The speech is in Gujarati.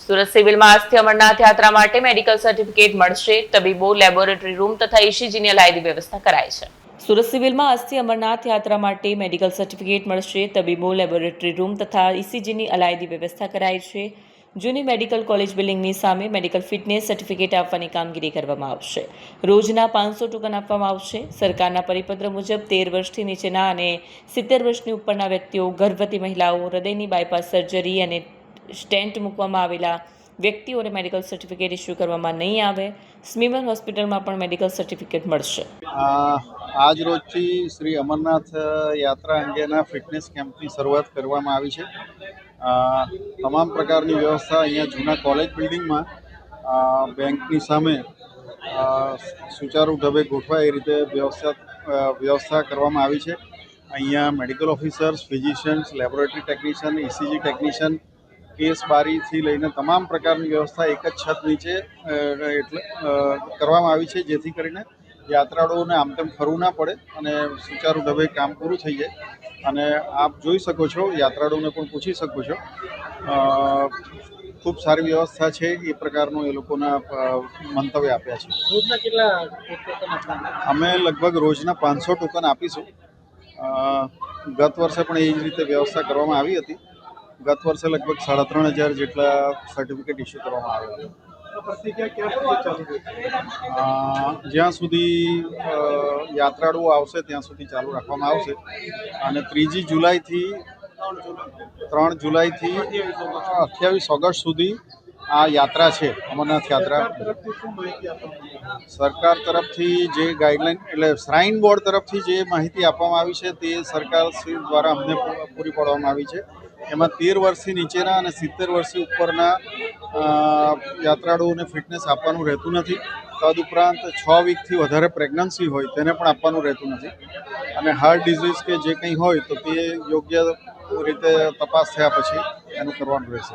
સુરત સિવિલમાં આજથી અમરનાથ યાત્રા માટે મેડિકલ સર્ટિફિકેટ મળશે. તબીબો, લેબોરેટરી રૂમ તથા ECGની અલાયદી વ્યવસ્થા કરાઈ છે. સુરત સિવિલમાં આજથી અમરનાથ યાત્રા માટે મેડિકલ સર્ટિફિકેટ મળશે. તબીબો, લેબોરેટરી રૂમ તથા ECGની અલાયદી વ્યવસ્થા કરાઈ છે. જૂની મેડિકલ કોલેજ બિલ્ડિંગની સામે મેડિકલ ફિટનેસ સર્ટિફિકેટ આપવાની કામગીરી કરવામાં આવશે. રોજના 500 ટોકન આપવામાં આવશે. સરકારના પરિપત્ર મુજબ 13 વર્ષથી નીચેના અને 70 વર્ષની ઉપરના વ્યક્તિઓ, ગર્ભવતી મહિલાઓ, હૃદયની બાયપાસ સર્જરી અને સ્ટેન્ટ મૂકવામાં આવેલા વ્યક્તિઓને મેડિકલ સર્ટિફિકેટ ઇસ્યુ કરવામાં નહીં આવે. સ્મીમેર હોસ્પિટલમાં પણ મેડિકલ સર્ટિફિકેટ મળશે. આજ રોજથી શ્રી અમરનાથ યાત્રા અંગેના ફિટનેસ કેમ્પની શરૂઆત કરવામાં આવી છે. તમામ પ્રકારની વ્યવસ્થા અહીંયા જૂના કોલેજ બિલ્ડિંગમાં બેંકની સામે સુચારુ ઢબે ગોઠવાય એ રીતે વ્યવસ્થા કરવામાં આવી છે. અહીંયા medical officers, physicians, laboratory technician, ECG technician, case બારીથી લઈને તમામ પ્રકારની વ્યવસ્થા એક જ છત નીચે કરવામાં આવી છે, જેથી કરીને યાત્રાળુઓને આમ તેમ ફરવું ના પડે અને સુચારુ ઢબે કામ પૂરું થઈ જાય. અને આપ જોઈ શકો છો, યાત્રાળુઓને પણ પૂછી શકો છો, ખૂબ સારી વ્યવસ્થા છે એ પ્રકારનું એ લોકોના મંતવ્ય આપ્યા છે. રોજના કેટલા ટોકન આપવાના? અમે લગભગ રોજના 500 ટોકન આપીશું. ગત વર્ષે પણ એ જ રીતે વ્યવસ્થા કરવામાં આવી હતી. ગત વર્ષે લગભગ 3500 જેટલા સર્ટિફિકેટ ઇસ્યુ કરવામાં આવ્યા હતા. જ્યાં સુધી યાત્રાળુઓ આવશે ત્યાં સુધી ચાલુ રાખવામાં આવશે. અને 3 જુલાઈથી 28 ઓગસ્ટ સુધી આ યાત્રા છે, અમરનાથ યાત્રા. સરકાર તરફથી જે ગાઈડલાઈન, એટલે શ્રાઇન બોર્ડ તરફથી જે માહિતી આપવામાં આવી છે તે સરકાર દ્વારા અમને પૂરી પાડવામાં આવી છે. એમાં 13 વર્ષથી નીચેના અને 70 વર્ષથી ઉપરના યાત્રાળુઓને ફિટનેસ આપવાનું રહેતું નથી. તદુપરાંત 6 વીકથી વધારે પ્રેગ્નન્સી હોય તેને પણ આપવાનું રહેતું નથી. અને હાર્ટ ડિઝીઝ કે જે કંઈ હોય તો તે યોગ્ય રીતે તપાસ થયા પછી એનું કરવાનું રહેશે.